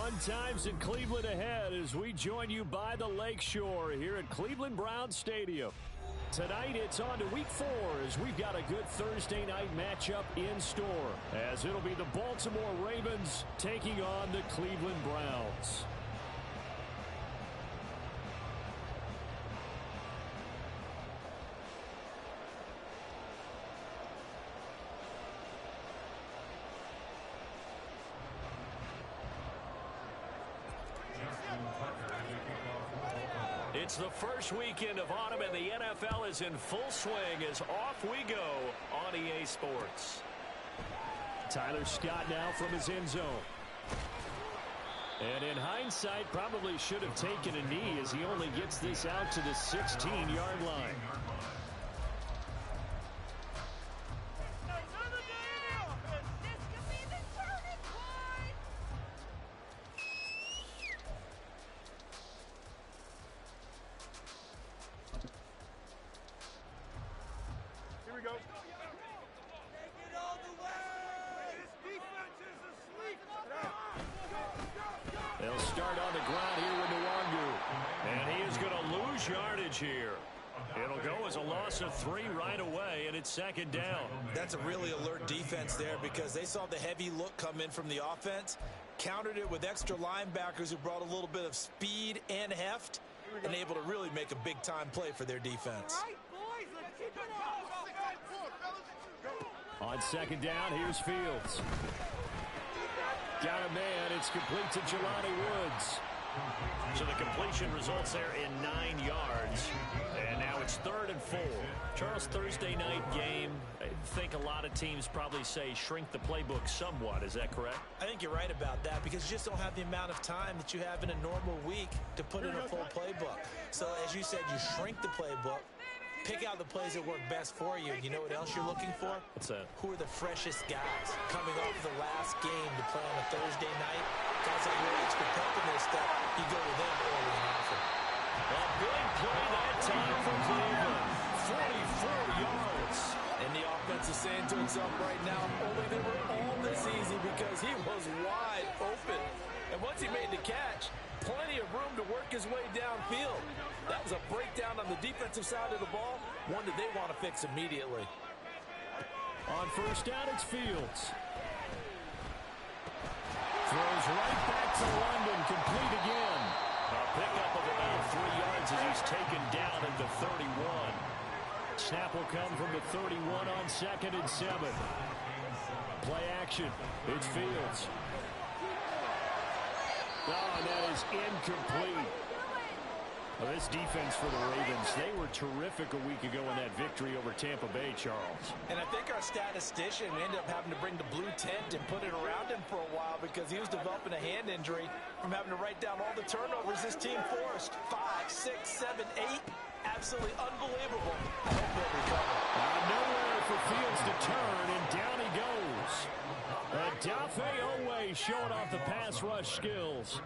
Fun times in Cleveland ahead as we join you by the Lakeshore here at Cleveland Browns Stadium. Tonight it's on to week 4 as we've got a good Thursday night matchup in store, as it'll be the Baltimore Ravens taking on the Cleveland Browns. It's the first weekend of autumn, and the NFL is in full swing as off we go on EA Sports. Tyler Scott now from his end zone. And in hindsight, probably should have taken a knee as he only gets this out to the 16-yard line. They'll start on the ground here with Nwangu. And he is going to lose yardage here. It'll go as a loss of 3 right away, and it's second down. That's a really alert defense there because they saw the heavy look come in from the offense, countered it with extra linebackers who brought a little bit of speed and heft, and able to really make a big-time play for their defense. All right, boys, let's keep it up. On second down, here's Fields. Got a man. It's complete to Jelani Woods. So the completion results there in 9 yards. And now it's 3rd and 4. Charles, Thursday night game. I think a lot of teams probably say shrink the playbook somewhat. Is that correct? I think you're right about that because you just don't have the amount of time that you have in a normal week to put in a full playbook. So as you said, you shrink the playbook. Pick out the plays that work best for you. You know what else you're looking for? What's that? Who are the freshest guys coming off the last game to play on a Thursday night? Guys that have a little extra pep in their step, you go to them early and often. A big play that time for Cleveland. 44 yards. And the offense is saying to itself right now, only they were all this easy because he was wide open. And once he made the catch, plenty of room to work his way downfield. That was a breakdown on the defensive side of the ball, one that they want to fix immediately. On first down, it's Fields. Throws right back to London, complete again. A pickup of about 3 yards as he's taken down at the 31. Snap will come from the 31 on 2nd and 7. Play action. It's Fields. Oh, and that is incomplete. Well, this defense for the Ravens, they were terrific a week ago in that victory over Tampa Bay, Charles. And I think our statistician ended up having to bring the blue tent and put it around him for a while because he was developing a hand injury from having to write down all the turnovers this team forced. 5, 6, 7, 8. Absolutely unbelievable. I hope they'll recover. Nowhere for Fields to turn, and down he goes. Odafe Oweh showing off the pass rush skills.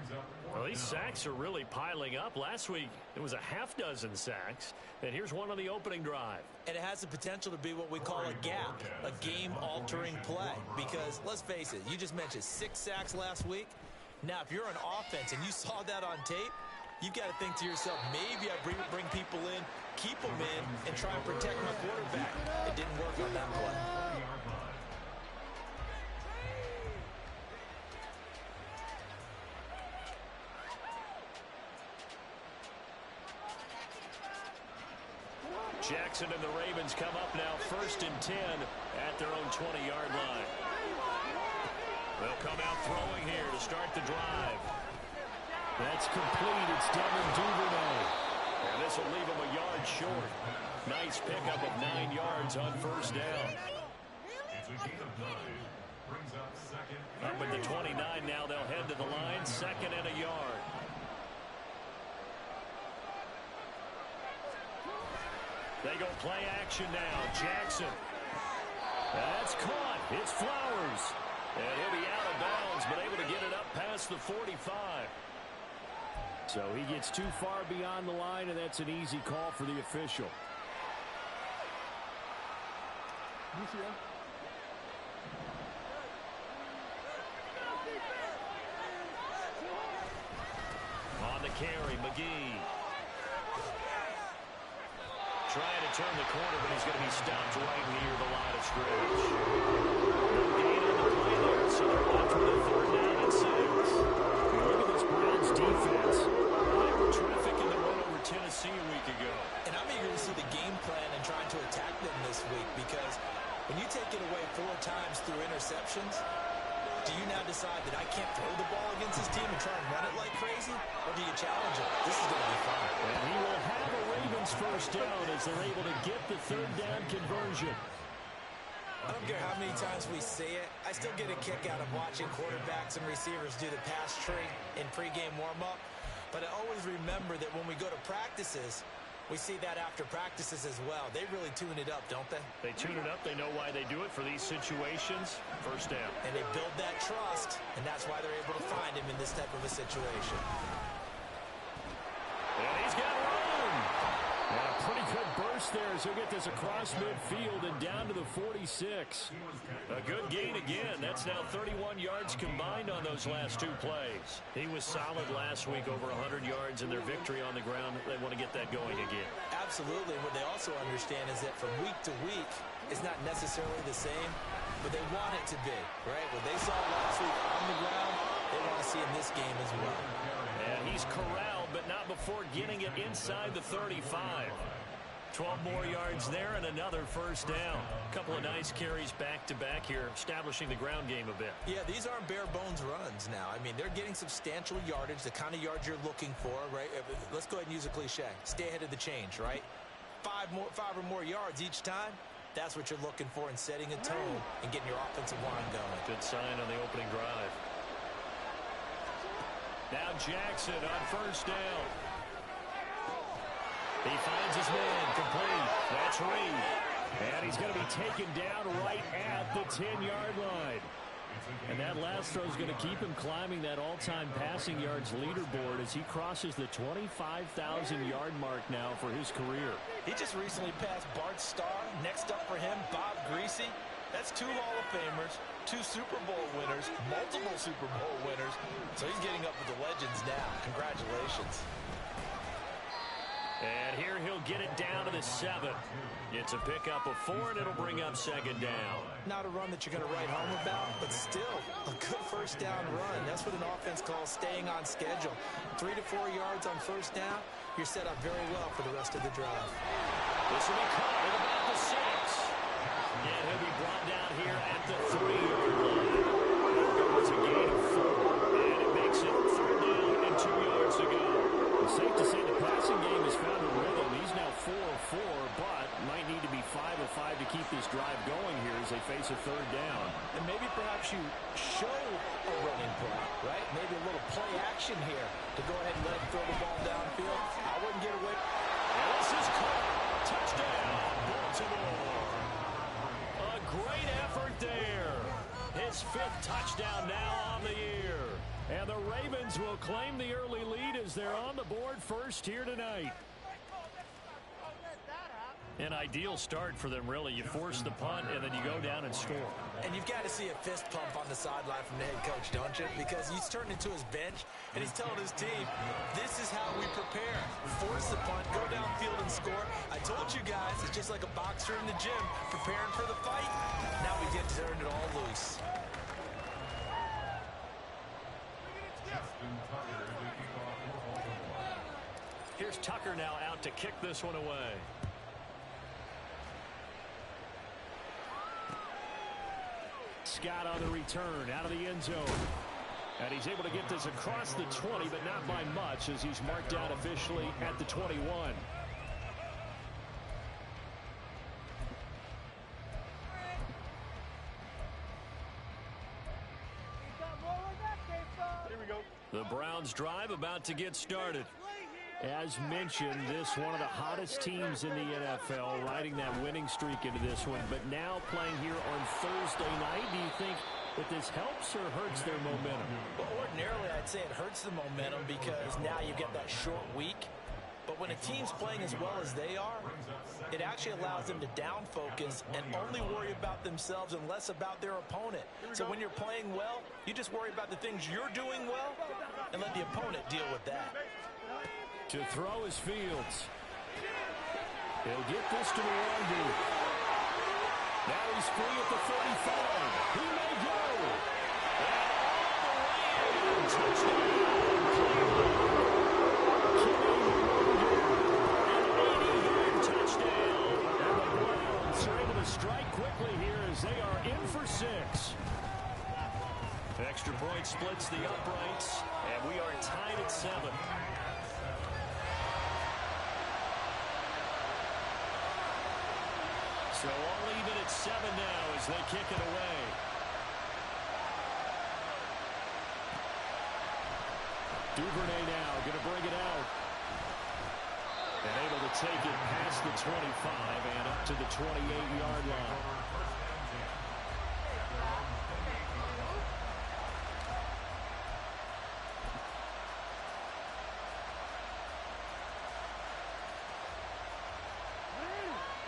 Well, these sacks are really piling up. Last week, it was a half-dozen sacks. And here's one on the opening drive. And it has the potential to be what we call a gap, a game-altering play. Because, let's face it, you just mentioned 6 sacks last week. Now, if you're an offense and you saw that on tape, you've got to think to yourself, maybe I bring people in, keep them in, and try and protect my quarterback. It didn't work on that play. Jackson and the Ravens come up now 1st and 10 at their own 20-yard line. They'll come out throwing here to start the drive. That's complete. It's Devin Duvernay. And this will leave him a yard short. Nice pickup of 9 yards on first down. Up at the 29 now. They'll head to the line. 2nd and a yard. They go play action now. Jackson. That's caught. It's Flowers. And he'll be out of bounds, but able to get it up past the 45. So he gets too far beyond the line, and that's an easy call for the official. On the carry, McGee. Trying to turn the corner, but he's going to be stopped right near the line of scrimmage. No gain on the play there, so they're left with a 3rd down and 6. Look at this Browns defense. They were terrific in the run over Tennessee a week ago. And I'm eager to see the game plan and trying to attack them this week, because when you take it away 4 times through interceptions, do you now decide that I can't throw the ball against this team and try and run it like crazy? Or do you challenge it? This is going to be fun. And he will have a Ravens 1st down as they're able to get the 3rd down conversion. I don't care how many times we see it. I still get a kick out of watching quarterbacks and receivers do the pass tree in pregame warm-up. But I always remember that when we go to practices, we see that after practices as well. They really tune it up, don't they? They tune it up. They know why they do it for these situations. 1st down. And they build that trust, and that's why they're able to find him in this type of a situation. And he's got room. And a pretty good burst there as he'll get this across midfield and down to the 46. A good gain again. That's now 31 yards combined on those last 2 plays. He was solid last week, over 100 yards in their victory on the ground. They want to get that going again. Absolutely. What they also understand is that from week to week, it's not necessarily the same, but they want it to be, right? What they saw last week on the ground, they want to see in this game as well. And he's corralled, but not before getting it inside the 35. 12 more yards there and another 1st down. A couple of nice carries back-to-back here, establishing the ground game a bit. Yeah, these aren't bare-bones runs now. I mean, they're getting substantial yardage, the kind of yards you're looking for, right? Let's go ahead and use a cliche. Stay ahead of the change, right? 5 or more yards each time. That's what you're looking for in setting a tone and getting your offensive line going. Good sign on the opening drive. Now Jackson on 1st down. He finds his man, complete. That's Reed. And he's going to be taken down right at the 10-yard line. And that last throw is going to keep him climbing that all-time passing yards leaderboard as he crosses the 25,000-yard mark now for his career. He just recently passed Bart Starr. Next up for him, Bob Greasy. That's 2 Hall of Famers, 2 Super Bowl winners, multiple Super Bowl winners. So he's getting up with the legends now. Congratulations. And here he'll get it down to the 7. It's a pickup of 4, and it'll bring up 2nd down. Not a run that you're going to write home about, but still a good 1st down run. That's what an offense calls staying on schedule. 3 to 4 yards on 1st down, you're set up very well for the rest of the drive. This will be caught at about the 6. And he'll be brought down here at the 3-yard line. It's a gain of 4, and it makes it 3rd down and 2 yards to go. It's safe to say the passing game has found a rhythm. He's now 4 of 4, but might need to be 5 of 5 to keep this drive going here as they face a 3rd down. And maybe perhaps you show a running play, right? Maybe a little play action here to go ahead and let him throw the ball downfield. I wouldn't get away. And this is caught. Touchdown, Baltimore. A great effort there. His 5th touchdown now on the year. And the Ravens will claim the early lead as they're on the board first here tonight. An ideal start for them, really. You force the punt, and then you go down and score. And you've got to see a fist pump on the sideline from the head coach, don't you? Because he's turning into his bench, and he's telling his team, this is how we prepare. Force the punt, go downfield and score. I told you guys, it's just like a boxer in the gym preparing for the fight. Now we get to turn it all loose. Here's Tucker now out to kick this one away. Scott on the return out of the end zone. And he's able to get this across the 20, but not by much as he's marked out officially at the 21. Here we go. The Browns drive about to get started. As mentioned, this one of the hottest teams in the NFL, riding that winning streak into this one, but now playing here on Thursday night. Do you think that this helps or hurts their momentum? Well, ordinarily, I'd say it hurts the momentum because now you get that short week. But when a team's playing as well as they are, it actually allows them to down focus and only worry about themselves and less about their opponent. So when you're playing well, you just worry about the things you're doing well and let the opponent deal with that. To throw is Fields. He'll get this to the Randy. Now he's free at the 45. He may go. And all the way in. Touchdown. Touchdown. And the Browns are able to strike quickly here as they are in for 6. Extra point splits the uprights, and we are tied at 7. So all even at 7 now as they kick it away. Duvernay now going to bring it out. And able to take it past the 25 and up to the 28-yard line.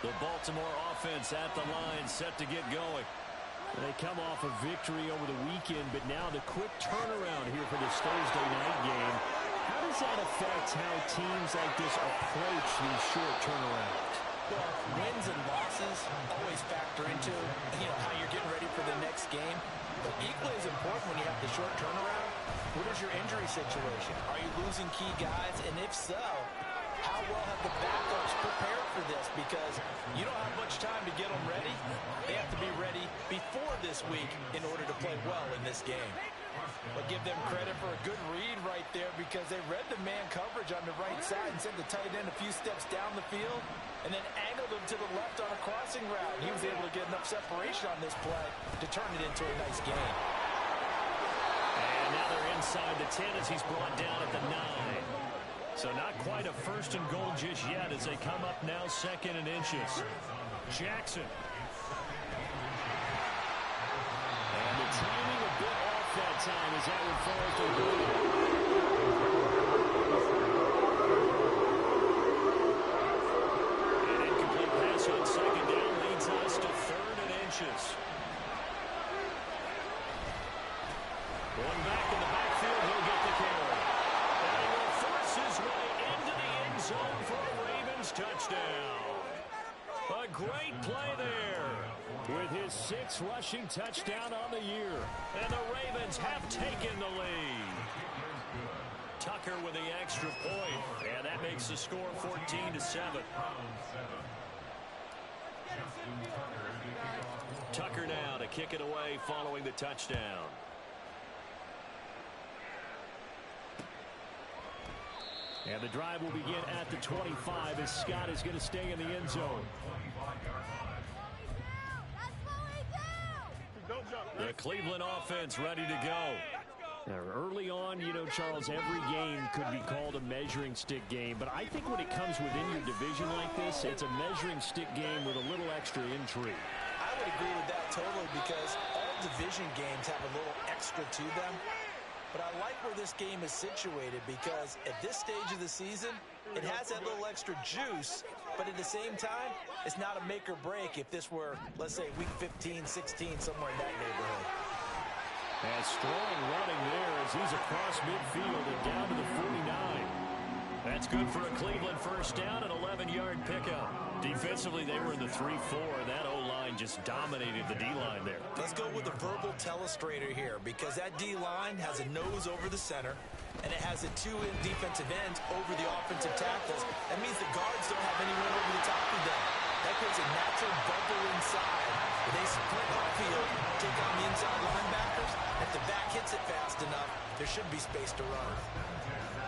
The Baltimore offense at the line, set to get going. They come off a victory over the weekend, but now the quick turnaround here for this Thursday night game. How does that affect how teams like this approach these short turnarounds? Well, wins and losses always factor into, how you're getting ready for the next game. But equally as important when you have the short turnaround, what is your injury situation? Are you losing key guys? And if so, how well have the backups prepared for this? Because you don't have much time to get them ready. They have to be ready before this week in order to play well in this game. But give them credit for a good read right there because they read the man coverage on the right side and sent the tight end a few steps down the field and then angled him to the left on a crossing route. He was able to get enough separation on this play to turn it into a nice game. And now they're inside the 10 as he's brought down at the 9. So not quite a first and goal just yet as they come up now 2nd and inches. Jackson. And the timing a bit off that time as that one falls to the ground. An incomplete pass on 2nd down leads us to 3rd and inches. Going back in the backfield, he'll get the carry. And he will force his way into the end zone for a Ravens touchdown. A great play there with his 6th rushing touchdown on the year. And the Ravens have taken the lead. Tucker with the extra point. And that makes the score 14-7. Tucker now to kick it away following the touchdown. And the drive will begin at the 25 as Scott is going to stay in the end zone. The Cleveland offense ready to go. Now, early on, Charles, every game could be called a measuring stick game. But I think when it comes within your division like this, it's a measuring stick game with a little extra intrigue. I would agree with that totally because all division games have a little extra to them. But I like where this game is situated because at this stage of the season, it has that little extra juice, but at the same time, it's not a make or break if this were, let's say, week 15, 16, somewhere in that neighborhood. And strong running there as he's across midfield and down to the 49. That's good for a Cleveland first down, an 11-yard pickup. Defensively, they were in the 3-4. That O-line just dominated the D-line there. Let's go with a verbal telestrator here because that D-line has a nose over the center, and it has the 2 defensive ends over the offensive tackles. That means the guards don't have anyone over the top of them. That creates a natural bubble inside. When they sprint upfield, take on the inside linebackers. If the back hits it fast enough, there should be space to run.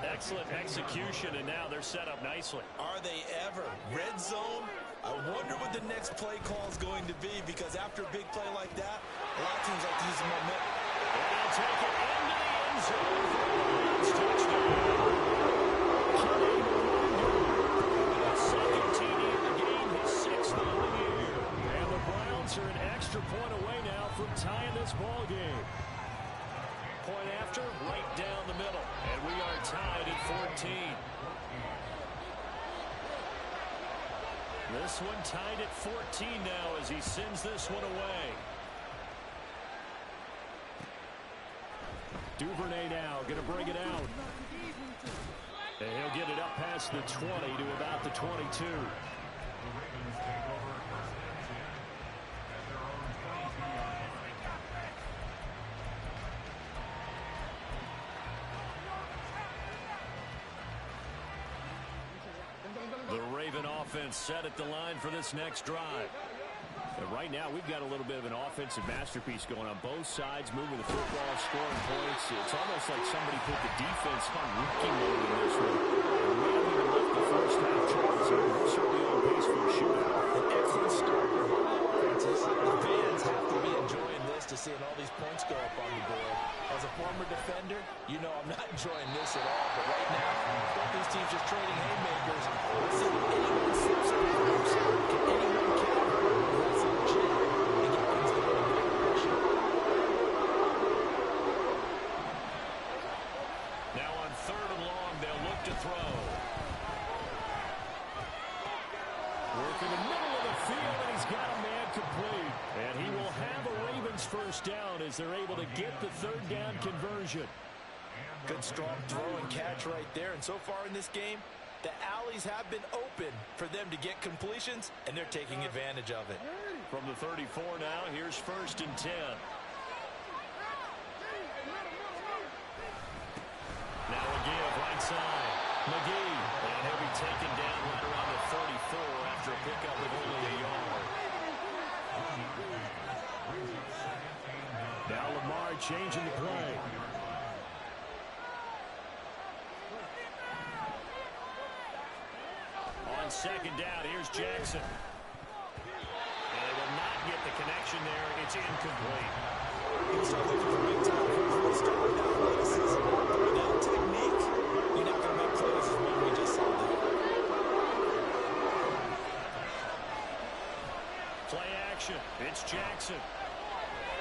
Excellent execution, and now they're set up nicely. Are they ever? Red zone? I wonder what the next play call is going to be because after a big play like that, a lot of teams like to use the momentum. And they'll take it into the end zone for a Lions touchdown. Second TD in the game, his 6th on the year. And the Browns are an extra point away now from tying this ball game. Point after, right down the middle. And we are tied at 14. This one tied at 14 now as he sends this one away. Duvernay now going to bring it out. And he'll get it up past the 20 to about the 22. The Raven offense set at the line for this next drive. And right now, we've got a little bit of an offensive masterpiece going on both sides, moving the football, scoring points. It's almost like somebody put the defense on rookie mode in this one. And we haven't even left the first half, Charles. We're certainly on pace for a shootout. An excellent start for both offenses. The fans have to be enjoying this to seeing all these points go up on the board. As a former defender, you know I'm not enjoying this at all. But right now, both these teams just trading haymakers. Let's see if anyone slips up close. Can anyone catch? Now on 3rd and long, they'll look to throw. Working the middle of the field, and he's got a man complete. And he will have a Ravens first down as they're able to get the 3rd down conversion. Good strong throw and catch right there. And so far in this game, the alleys have been open for them to get completions, and they're taking advantage of it. From the 34 now, here's 1st and 10. Now a give right side. McGee. And he'll be taken down right around the 34 after a pickup of only a yard. Now Lamar changing the play. On 2nd down, here's Jackson. And they will not get the connection there. It's incomplete. You start looking for big time for start with athleticism. Without technique, you're not going to make plays as one we just saw there. Play action. It's Jackson.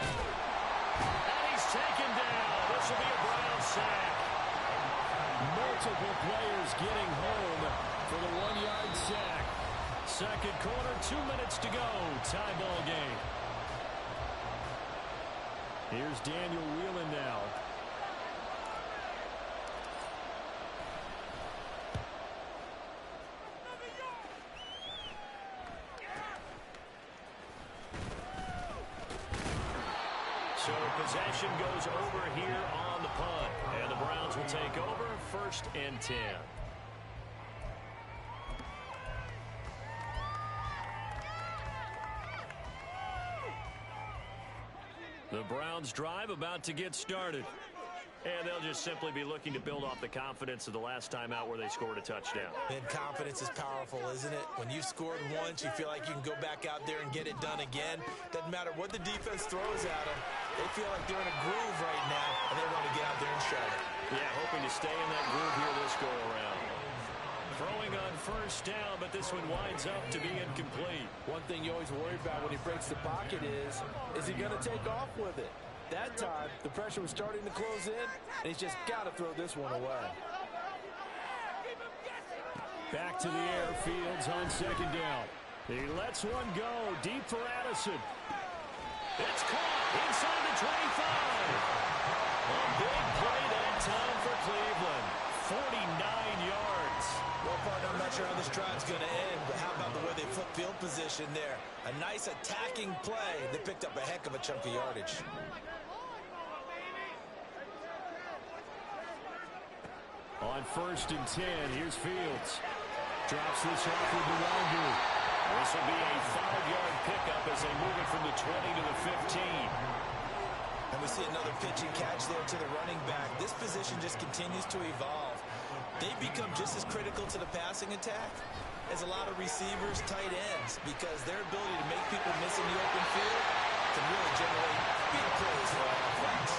And he's taken down. This will be a Brown sack. Multiple players getting home for the 1-yard sack. 2nd quarter, 2 minutes to go. Tie ball game. Here's Daniel Whelan now. So possession goes over here on the punt. And the Browns will take over 1st and 10. The Browns drive about to get started. And they'll just simply be looking to build off the confidence of the last time out where they scored a touchdown. And confidence is powerful, isn't it? When you've scored once, you feel like you can go back out there and get it done again. Doesn't matter what the defense throws at them. They feel like they're in a groove right now, and they want to get out there and show it. Yeah, hoping to stay in that groove here this go-around. Throwing on 1st down, but this one winds up to be incomplete. One thing you always worry about when he breaks the pocket is he going to take off with it? That time, the pressure was starting to close in, and he's just got to throw this one away. Back to the air, Fields on 2nd down. He lets one go, deep for Addison. It's caught inside the 25. A big play that time for Cleveland. 49 yards. Well, partner, I'm not sure how this drive's going to end, but how about the way they flip field position there? A nice attacking play. They picked up a heck of a chunk of yardage. On 1st and 10, here's Fields. Drops this off with Nwangu. This will be a 5-yard pickup as they move it from the 20 to the 15. And we see another pitch and catch there to the running back. This position just continues to evolve. They become just as critical to the passing attack as a lot of receivers, tight ends, because their ability to make people miss in the open field can really generate big plays for our offense.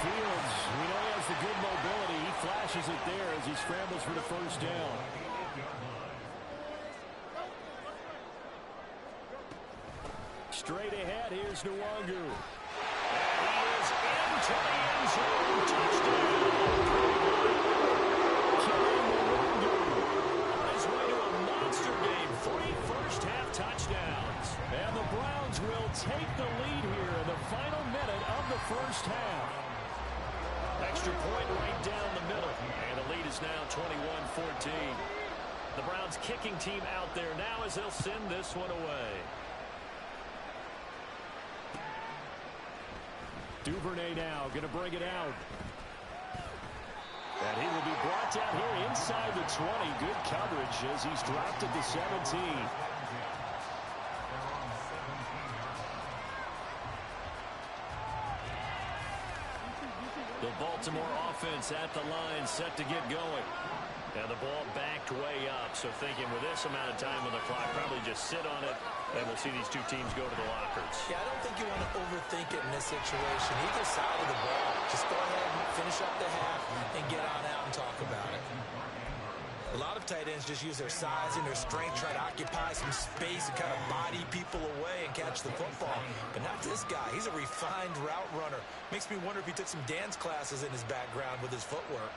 Fields, we know he has the good mobility. He flashes it there as he scrambles for the 1st down. Straight ahead, here's Nwangu. And he is into the end zone. Touchdown. Kevin Nwangu on his way to a monster game. 3 first-half touchdowns. And the Browns will take the lead here in the final minute of the first half. Extra point right down the middle. And the lead is now 21-14. The Browns kicking team out there now as they'll send this one away. Duvernay now going to bring it out. And he will be brought down here inside the 20. Good coverage as he's dropped at the 17. The Baltimore offense at the line set to get going. Now the ball backed way up, so thinking with this amount of time on the clock, probably just sit on it, and we'll see these two teams go to the lockers. Yeah, I don't think you want to overthink it in this situation. Either side of the ball, just go ahead and finish up the half and get on out and talk about it. A lot of tight ends just use their size and their strength, try to occupy some space and kind of body people away and catch the football. But not this guy. He's a refined route runner. Makes me wonder if he took some dance classes in his background with his footwork.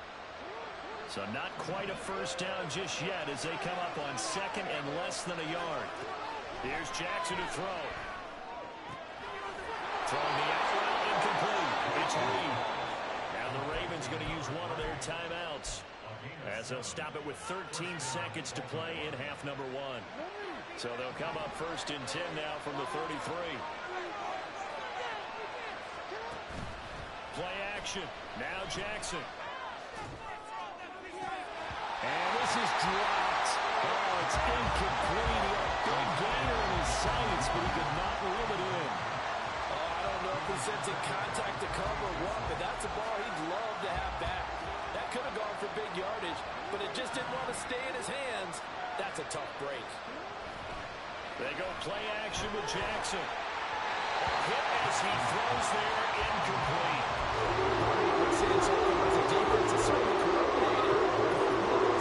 So not quite a first down just yet as they come up on second and less than a yard. Here's Jackson to throw. Throwing the out route incomplete. It's Reed. Now the Ravens going to use one of their timeouts as they'll stop it with 13 seconds to play in half number one. So they'll come up first and 10 now from the 33. Play action. Now Jackson. And this is dropped. Oh, it's incomplete. He had a big gainer in his sights, but he could not reel it in. Oh, I don't know if he's sensing contact to cover what, but that's a ball he'd love to have back. That could have gone for big yardage, but it just didn't want to stay in his hands. That's a tough break. They go play action with Jackson. A hit as he throws there, incomplete. The defense is certainly coordinated.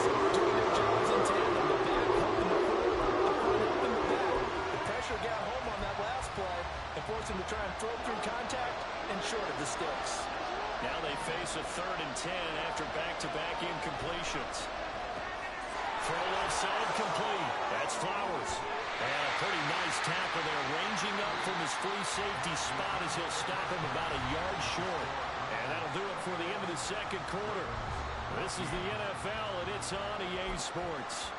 Doing their jobs in tandem. The back helping the front, helping the back. The pressure got home on that last play and forced him to try and throw through contact and short of the sticks. Now they face a 3rd and 10 after back-to-back incompletions. Throw left side complete. That's Flowers. And a pretty nice tackle there, ranging up from his free safety spot as he'll stop him about a yard short. And that'll do it for the end of the second quarter. This is the NFL, and it's on EA Sports.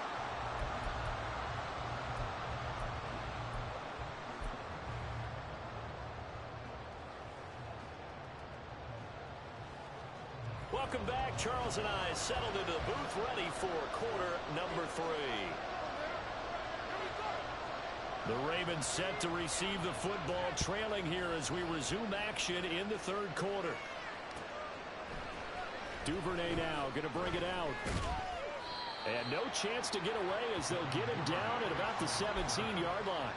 Welcome back. Charles and I settled into the booth ready for quarter number 3. The Ravens set to receive the football, trailing here as we resume action in the third quarter. Duvernay now going to bring it out. And no chance to get away as they'll get him down at about the 17-yard line.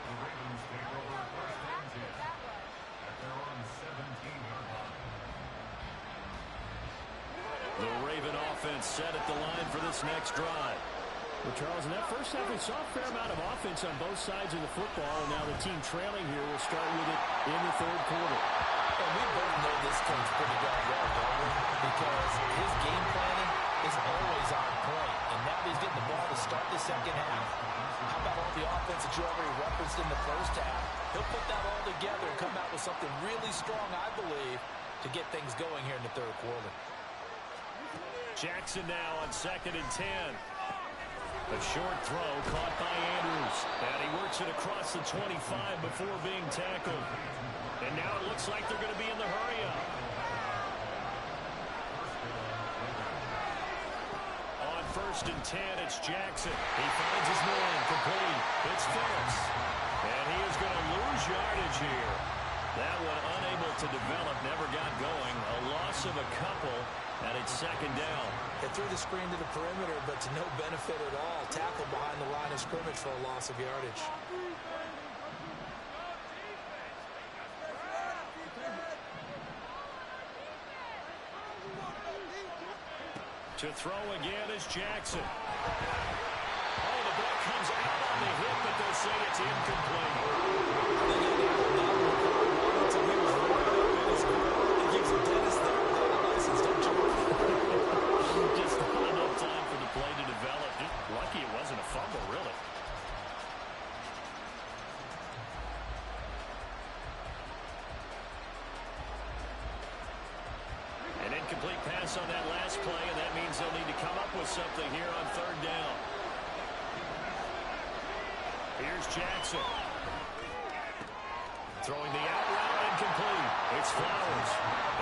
The Raven offense set at the line for this next drive. Well, Charles, in that first half, we saw a fair amount of offense on both sides of the football, and now the team trailing here will start with it in the third quarter. And we both know this coach pretty darn well, don't we? Because his game planning is always on point, and now he's getting the ball to start the second half. How about all the offense that you already referenced in the first half? He'll put that all together and come out with something really strong, I believe, to get things going here in the third quarter. Jackson now on 2nd and 10. A short throw caught by Andrews. And he works it across the 25 before being tackled. And now it looks like they're going to be in the hurry-up. On 1st and 10, it's Jackson. He finds his man, complete. It's Phillips. And he is going to lose yardage here. That one unable to develop, never got going. A loss of a couple, and it's 2nd down. They threw the screen to the perimeter, but to no benefit at all. Tackle behind the line of scrimmage for a loss of yardage. To throw again is Jackson. Oh, the ball comes out on the hit, but they'll say it's incomplete. Just not enough time for the play to develop. Just lucky it wasn't a fumble, really. An incomplete Incomplete pass on that last play, and that means they'll need to come up with something here on third down. Here's Jackson. Throwing the out route, incomplete. It's Flowers.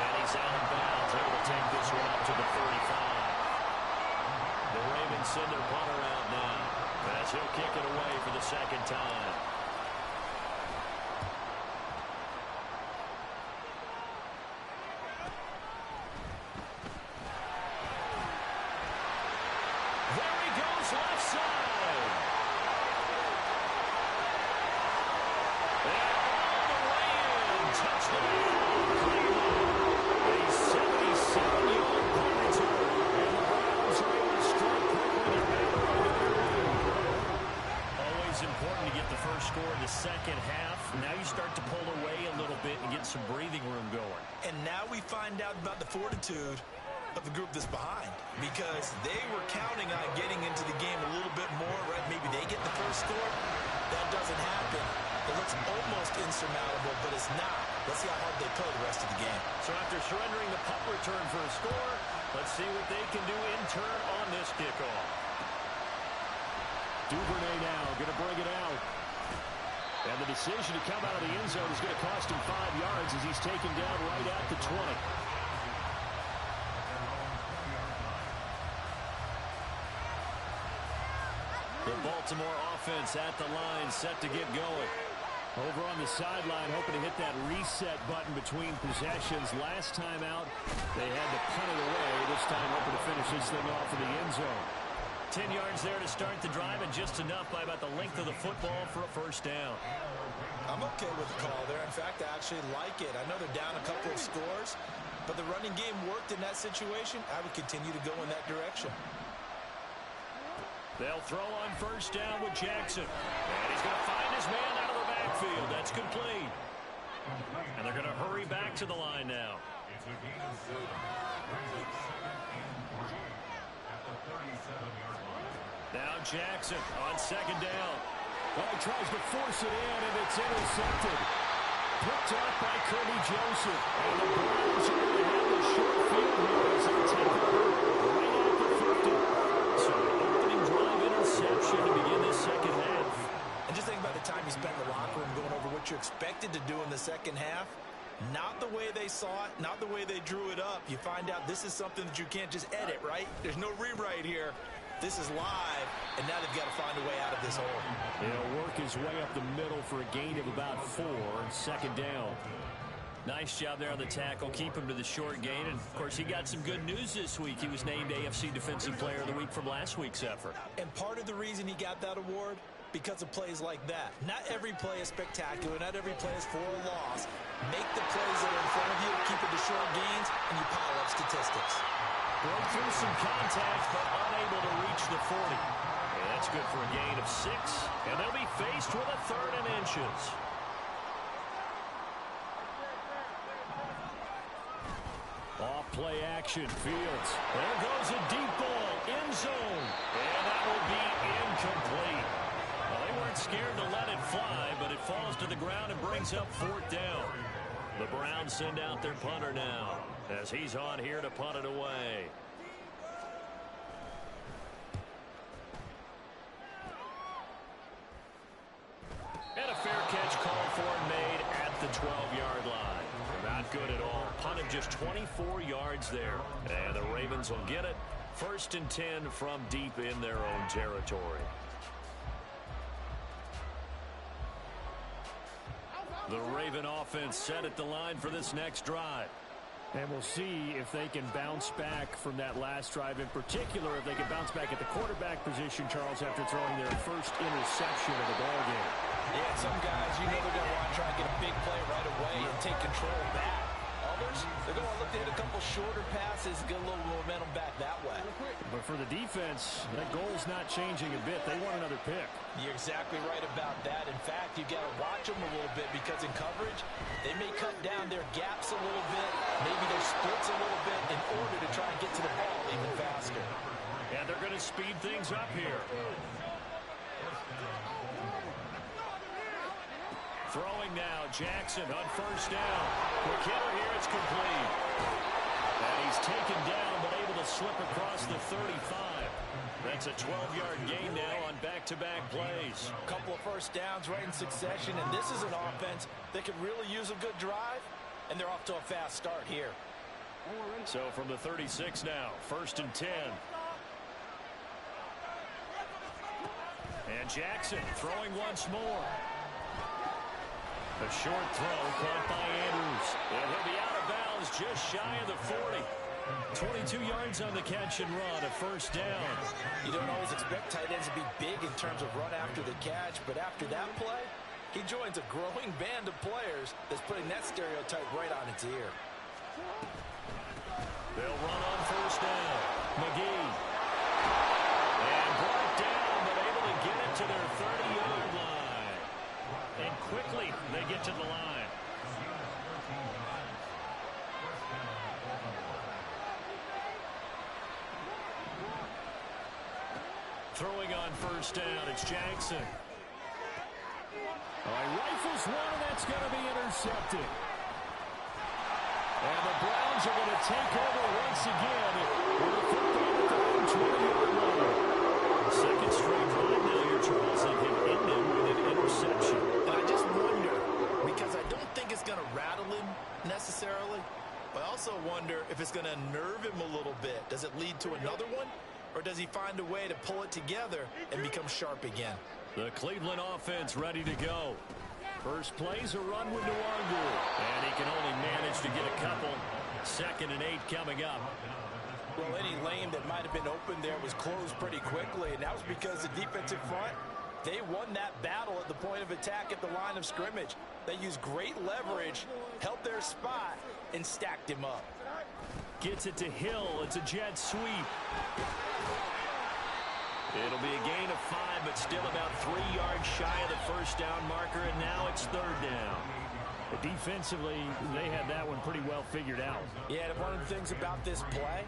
And he's out of bounds, able to take this one up to the 35. The Ravens send their punter out now, as he'll kick it away for the second time. There he goes, left side. And all the way in. Touchdown, Cleveland. A 77-yard punt return. And the Browns are able to strike quickly to hammer onto their lead. Always important to get the first score in the second half. Now you start to pull away a little bit and get some breathing room going. And now we find out about the fortitude of the group that's behind, because they were counting on getting into the game a little bit more, right? Maybe they get the first score. That doesn't happen. It looks almost insurmountable, but it's not. Let's see how hard they play the rest of the game. So after surrendering the punt return for a score, let's see what they can do in turn on this kickoff. Duvernay now going to bring it out. And the decision to come out of the end zone is going to cost him 5 yards as he's taken down right at the 20. The Baltimore offense at the line, set to get going. Over on the sideline, hoping to hit that reset button between possessions. Last time out, they had to punt it away. This time, hoping to finish this thing off in the end zone. 10 yards there to start the drive, and just enough by about the length of the football for a first down. I'm okay with the call there. In fact, I actually like it. I know they're down a couple of scores, but the running game worked in that situation. I would continue to go in that direction. They'll throw on first down with Jackson. And he's going to find his man out of the backfield. That's complete. And they're going to hurry back to the line now. Now Jackson on second down. Well, he tries to force it in, and it's intercepted. Picked up by Kirby Joseph. And the Browns are going to have a short field here as they take it right at the 50. So an opening drive interception to begin this second half. And just think about the time you spent in the locker room going over what you're expected to do in the second half. Not the way they saw it, not the way they drew it up. You find out this is something that you can't just edit, right? There's no rewrite here. This is live, and now they've got to find a way out of this hole. He'll work his way up the middle for a gain of about 4, second down. Nice job there on the tackle. Keep him to the short gain. And, of course, he got some good news this week. He was named AFC Defensive Player of the Week from last week's effort. And part of the reason he got that award, because of plays like that. Not every play is spectacular. Not every play is for a loss. Make the plays that are in front of you, keep it to short gains, and you pile up statistics. Broke through some contact, but unable to reach the 40. And that's good for a gain of 6. And they'll be faced with a 3rd and inches. Off play action, Fields. There goes a deep ball, end zone. And that will be incomplete. Well, they weren't scared to let it fly, but it falls to the ground and brings up 4th down. The Browns send out their punter now, as he's on here to punt it away. And a fair catch called for and made at the 12-yard line. Not good at all. Punted just 24 yards there. And the Ravens will get it. 1st and 10 from deep in their own territory. The Raven offense set at the line for this next drive. And we'll see if they can bounce back from that last drive. In particular, if they can bounce back at the quarterback position, Charles, after throwing their first interception of the ballgame. Yeah, some guys, you know they're going to want to try and get a big play right away and take control back. Others, they're going to look to hit a couple shorter passes, get a little momentum back that way. But for the defense, that goal's not changing a bit. They want another pick. You're exactly right about that. In fact, you've got to watch them a little bit because in coverage, they may cut down their gaps a little bit, maybe their splits a little bit in order to try and get to the ball even faster. And they're going to speed things up here. Throwing now, Jackson on first down. Quick hitter here, it's complete. And he He's taken down, but able to slip across the 35. That's a 12-yard gain now on back-to-back plays. A couple of first downs right in succession, and this is an offense that could really use a good drive, and they're off to a fast start here. So from the 36 now, 1st and 10. And Jackson throwing once more. A short throw caught by Andrews. And he'll be out of bounds just shy of the 40. 22 yards on the catch and run, a first down. You don't always expect tight ends to be big in terms of run after the catch, but after that play, he joins a growing band of players that's putting that stereotype right on its ear. They'll run on first down. McGee. And brought down, but able to get it to their 30-yard line. And quickly they get to the line. Throwing on first down, it's Jackson. All right, rifles one, and that's going to be intercepted. And the Browns are going to take over once again with a football at their own 20-yard line. Second straight run now here, Charles, and can end him with an interception. And I just wonder, because I don't think it's going to rattle him necessarily, but I also wonder if it's going to nerve him a little bit. Does it lead to another one? Or does he find a way to pull it together and become sharp again? The Cleveland offense ready to go. First play's a run with Nwangu. And he can only manage to get a couple. 2nd and 8 coming up. Well, any lane that might have been open there was closed pretty quickly, and that was because the defensive front, they won that battle at the point of attack at the line of scrimmage. They used great leverage, held their spot, and stacked him up. Gets it to Hill. It's a jet sweep. It'll be a gain of 5, but still about 3 yards shy of the first down marker, and now it's 3rd down. Defensively, they had that one pretty well figured out. Yeah, and one of the things about this play,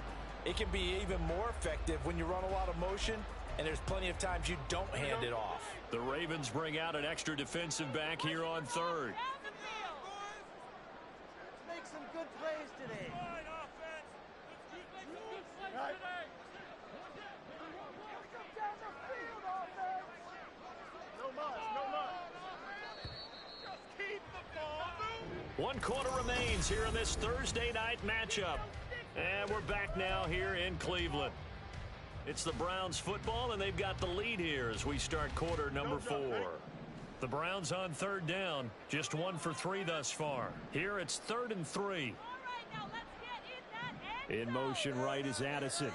it can be even more effective when you run a lot of motion, and there's plenty of times you don't hand it off. The Ravens bring out an extra defensive back here on 3rd. Make some good plays today. One quarter remains here in this Thursday night matchup. And we're back now here in Cleveland. It's the Browns football, and they've got the lead here as we start quarter number 4. The Browns on 3rd down, just 1 for 3 thus far. Here it's 3rd and 3. In motion right is Addison.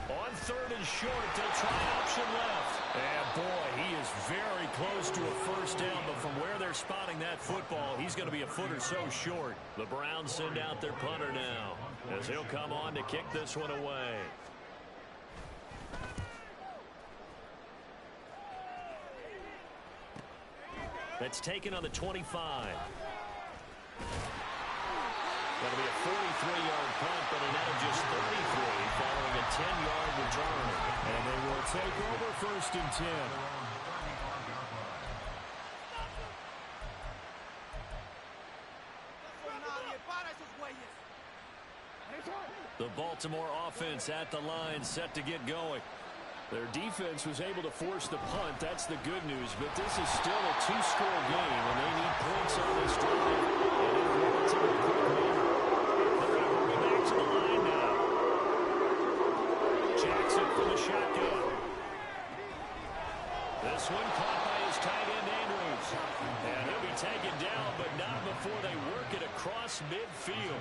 On 3rd and short, they'll try option left. And boy, he is very close to a first down, but from where they're spotting that football, he's going to be a foot or so short. The Browns send out their punter now, as he'll come on to kick this one away. That's taken on the 25. That'll be a 43-yard punt, but a net of just 33 following a 10-yard return. And they will take over 1st and 10. The Baltimore offense at the line, set to get going. Their defense was able to force the punt. That's the good news. But this is still a 2-score game, and they need points on this drive. And in a relatively quick manner. They're going to hurry back to the line now. Jackson from the shotgun. This one caught by his tight end, Andrews. And he'll be taken down, but not before they work it across midfield.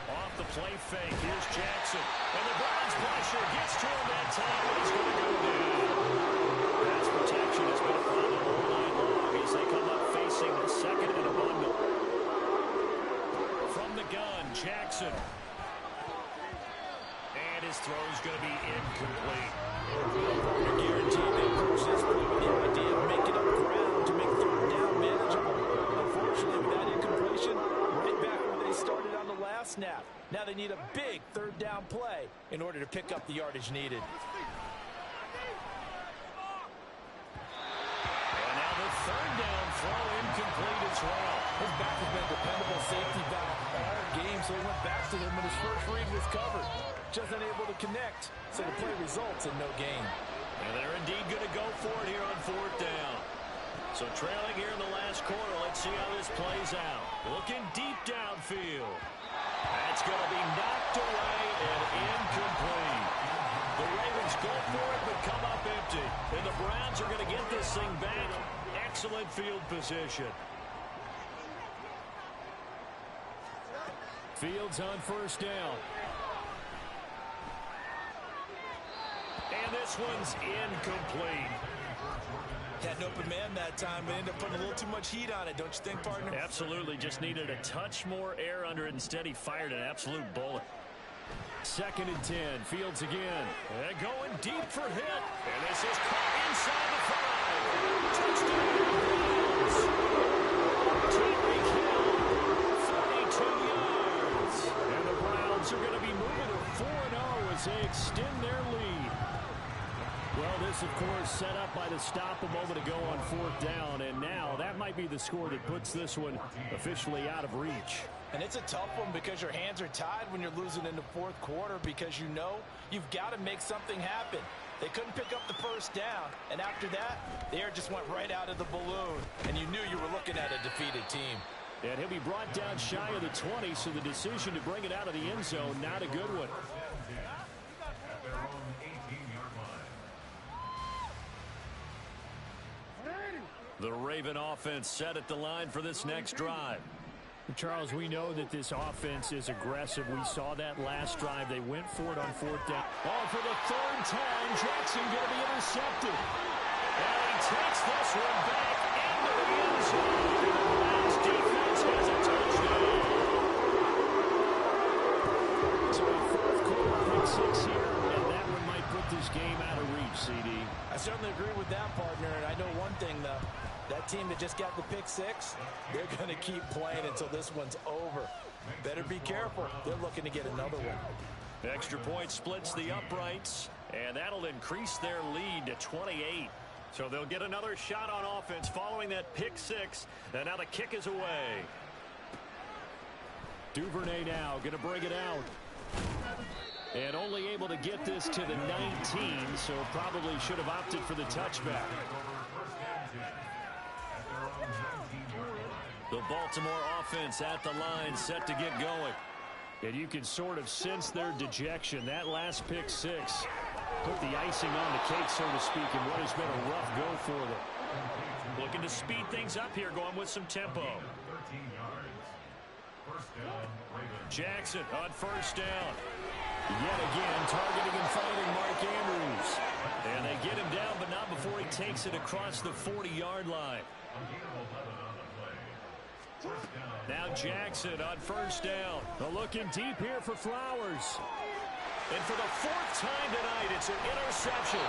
Off the play fake, here's Jackson. And the Browns pressure gets to him that time, but he's going to go down. Pass protection has been a problem all night long as they come up facing the 2nd and a bundle. From the gun, Jackson. And his throw's going to be incomplete. You're guaranteed they approach this play with the idea of making up ground to make 3rd down manageable. Unfortunately, with that incompletion, right back where they started on the last snap. Now they need a big 3rd down play in order to pick up the yardage needed. incomplete as well. His back has been a dependable safety valve all game, so he went back to him when his first read was covered. Just unable to connect, so the play results in no gain. And they're indeed going to go for it here on 4th down. So trailing here in the last quarter, let's see how this plays out. Looking deep downfield. That's going to be knocked away and incomplete. The Ravens go for it but come up empty. And the Browns are going to get this thing back. Excellent field position. Fields on 1st down. And this one's incomplete. Had an open man that time, but ended up putting a little too much heat on it, don't you think, partner? Absolutely. Just needed a touch more air under it. Instead, he fired an absolute bullet. 2nd and 10. Fields again. And going deep for hit. And this is caught inside the 5. Touchdown, Browns. Tyreek Hill, 42 yards. And the Browns are going to be moving to 4-0 as they extend their lead. Well, this, of course, set up by the stop a moment ago on 4th down, and now that might be the score that puts this one officially out of reach. And it's a tough one because your hands are tied when you're losing in the 4th quarter because you know you've got to make something happen. They couldn't pick up the 1st down, and after that, the air just went right out of the balloon, and you knew you were looking at a defeated team. And he'll be brought down shy of the 20, so the decision to bring it out of the end zone, not a good one. The Raven offense set at the line for this next drive. Charles, we know that this offense is aggressive. We saw that last drive. They went for it on 4th down. Oh, for the 3rd time, Jackson going to be intercepted. And he takes this one back into the end zone. The Browns defense has a touchdown. So a 4th quarter pick-6 here, and that one might put this game out of reach, CD. I certainly agree with that, partner, and I know one thing, though. That team that just got the pick-6, they're going to keep playing until this one's over. Better be careful. They're looking to get another one. Extra point splits the uprights, and that'll increase their lead to 28. So they'll get another shot on offense following that pick-6, and now the kick is away. Duvernay now going to bring it out. And only able to get this to the 19, so probably should have opted for the touchback. The Baltimore offense at the line, set to get going. And you can sort of sense their dejection. That last pick-6 put the icing on the cake, so to speak, in what has been a rough go for them. Looking to speed things up here, going with some tempo. Jackson on 1st down. Yet again, targeting and finding Mark Andrews. And they get him down, but not before he takes it across the 40-yard line. Now Jackson on 1st down. Looking deep here for Flowers. And for the 4th time tonight, it's an interception.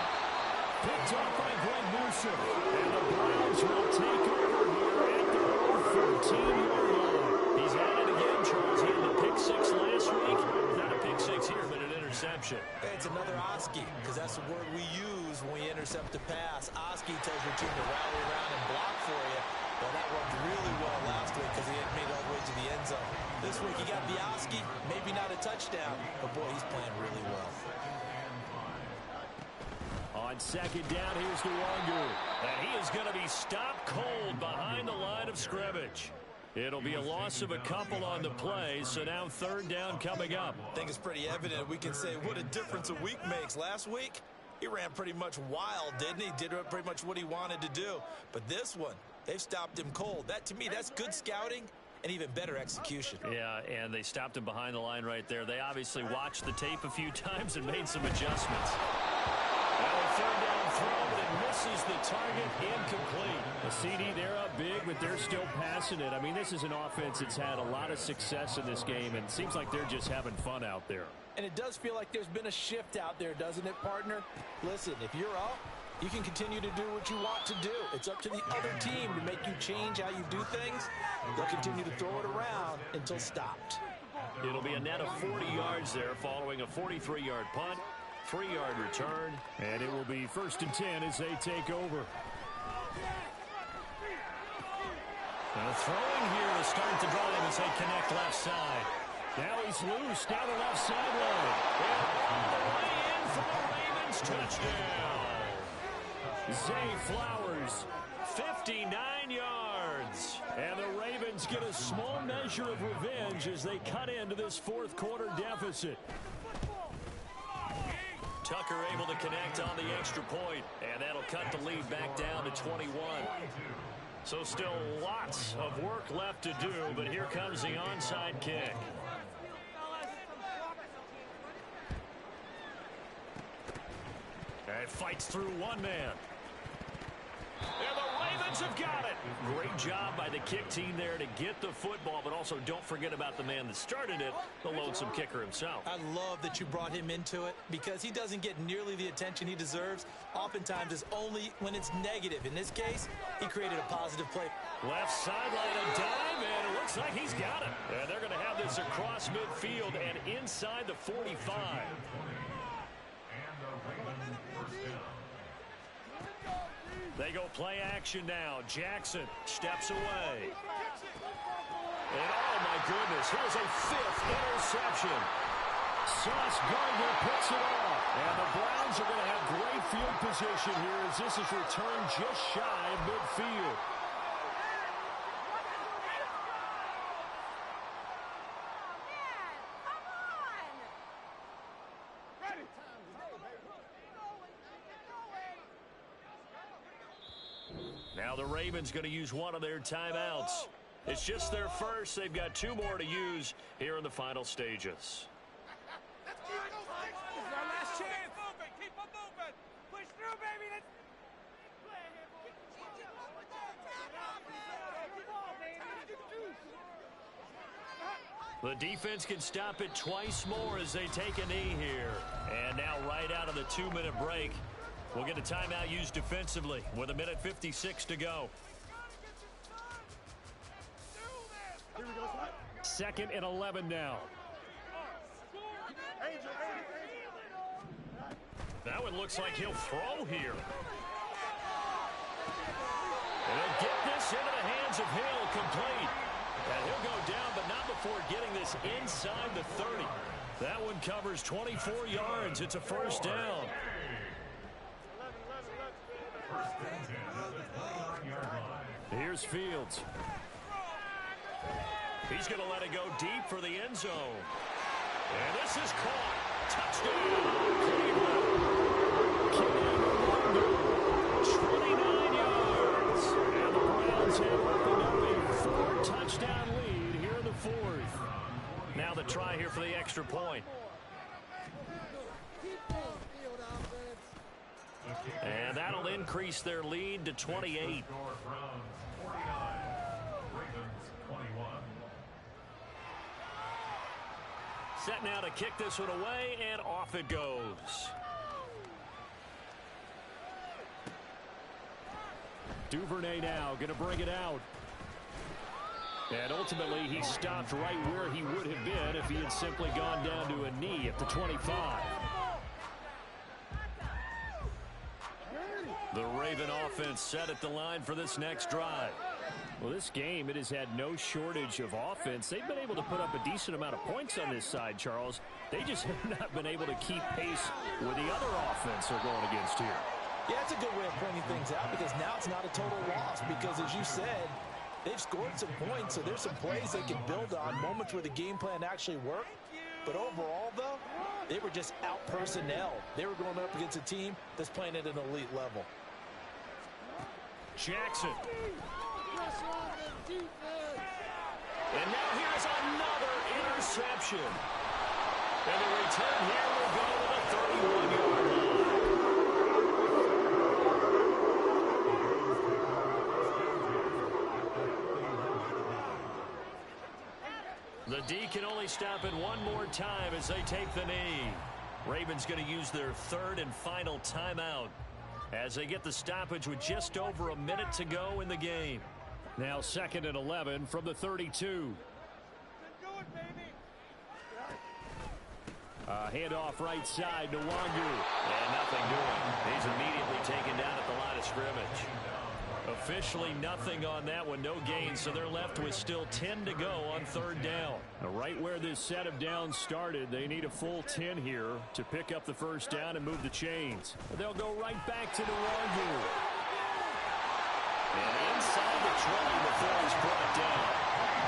Picked off by Greg Newsome. And the Browns will take over here at the 13-yard line. He's at it again, Charles. He had the pick-6 last week. Not a pick-6 here, but an interception. Hey, it's another Oski, because that's the word we use when we intercept a pass. Oski tells your team to rally around and block for you. Well, that worked really well last week because he had made it all the way to the end zone. This week he got the Oski, maybe not a touchdown, but boy, he's playing really well. On 2nd down, here's Nwangu. And he is going to be stopped cold behind the line of scrimmage. It'll be a loss of a couple on the play, so now 3rd down coming up. I think it's pretty evident. We can say what a difference a week makes. Last week, he ran pretty much wild, didn't he? Did pretty much what he wanted to do. But this one, they've stopped him cold. That, to me, that's good scouting and even better execution. Yeah, and they stopped him behind the line right there. They obviously watched the tape a few times and made some adjustments. Now a 3rd down throw, but it misses the target, incomplete. The CD, they're up big, but they're still passing it. I mean, this is an offense that's had a lot of success in this game, and it seems like they're just having fun out there. And it does feel like there's been a shift out there, doesn't it, partner? Listen, if you're up, you can continue to do what you want to do. It's up to the other team to make you change how you do things. They'll continue to throw it around until stopped. It'll be a net of 40 yards there following a 43-yard punt, 3-yard return, and it will be 1st and 10 as they take over. Throwing here to start the drive as they connect left side. Now he's loose down the left sideline. And all the way in for the Ravens touchdown. Zay Flowers, 59 yards. And the Ravens get a small measure of revenge as they cut into this fourth quarter deficit. Tucker able to connect on the extra point, and that'll cut the lead back down to 21. So still lots of work left to do, but here comes the onside kick. And fights through one man. And the Ravens have got it. Great job by the kick team there to get the football, but also don't forget about the man that started it, the lonesome kicker himself. I love that you brought him into it because he doesn't get nearly the attention he deserves. Oftentimes it's only when it's negative. In this case, he created a positive play. Left sideline, a dime, and it looks like he's got it. And they're going to have this across midfield and inside the 45. They go play action now. Jackson steps away. And oh my goodness, here's a fifth interception. Sauce Gardner picks it off. And the Browns are going to have great field position here as this is returned just shy of midfield. Now the Ravens going to use one of their timeouts. It's just their first. They've got two more to use here in the final stages. This is our last chance. Keep on moving. Push through, baby. The defense can stop it twice more as they take a knee here. And now right out of the 2-minute break, we'll get a timeout used defensively with 1:56 to go. Second and 11 now. That one looks like he'll throw here. And he'll get this into the hands of Hill, complete. And he'll go down, but not before getting this inside the 30. That one covers 24 yards. It's a first down. Here's Fields. He's going to let it go deep for the end zone. And this is caught. Touchdown, Cleveland. 29 yards. And the Browns have opened up a 4-touchdown lead here in the fourth. Now the try here for the extra point. And that'll increase their lead to 28. Set now to kick this one away, and off it goes. Duvernay now going to bring it out. And ultimately, he stopped right where he would have been if he had simply gone down to a knee at the 25. The Raven offense set at the line for this next drive. Well, this game, it has had no shortage of offense. They've been able to put up a decent amount of points on this side, Charles. They just have not been able to keep pace with the other offense they're going against here. Yeah, it's a good way of pointing things out because now it's not a total loss because, as you said, they've scored some points, so there's some plays they can build on, moments where the game plan actually worked. But overall, though, they were just out-personnel. They were going up against a team that's playing at an elite level. Jackson. And now here's another interception. And the return here will go to the 31-yard line. The D can only stop it one more time as they take the knee. Ravens going to use their third and final timeout as they get the stoppage with just over a minute to go in the game. Now 2nd and 11 from the 32. Handoff right side to Wangu. And nothing doing. He's immediately taken down at the line of scrimmage. Officially nothing on that one, no gain, so they're left with still 10 to go on third down. Now, right where this set of downs started, they need a full 10 here to pick up the first down and move the chains. They'll go right back to the run here. And inside the 20 before he's brought down.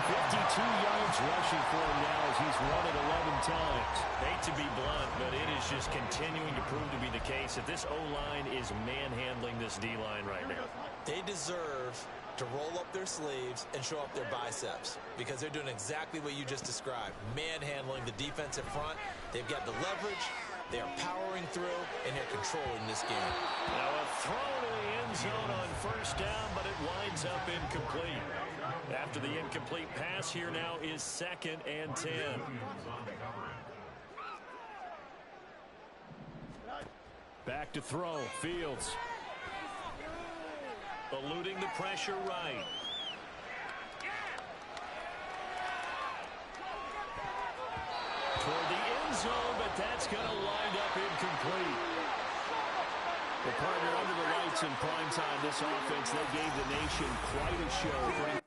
52 yards rushing for him now as he's run it 11 times. Hate to be blunt, but it is just continuing to prove to be the case that this O-line is manhandling this D-line right now. They deserve to roll up their sleeves and show up their biceps because they're doing exactly what you just described, manhandling the defensive front. They've got the leverage, they are powering through, and they're controlling this game. Now a throw to the end zone on first down, but it winds up incomplete. After the incomplete pass, here now is 2nd and 10. Back to throw, Fields. Eluding the pressure right. Toward the end zone, but that's going to wind up incomplete. The partner under the lights in prime time, this offense, they gave the nation quite a show.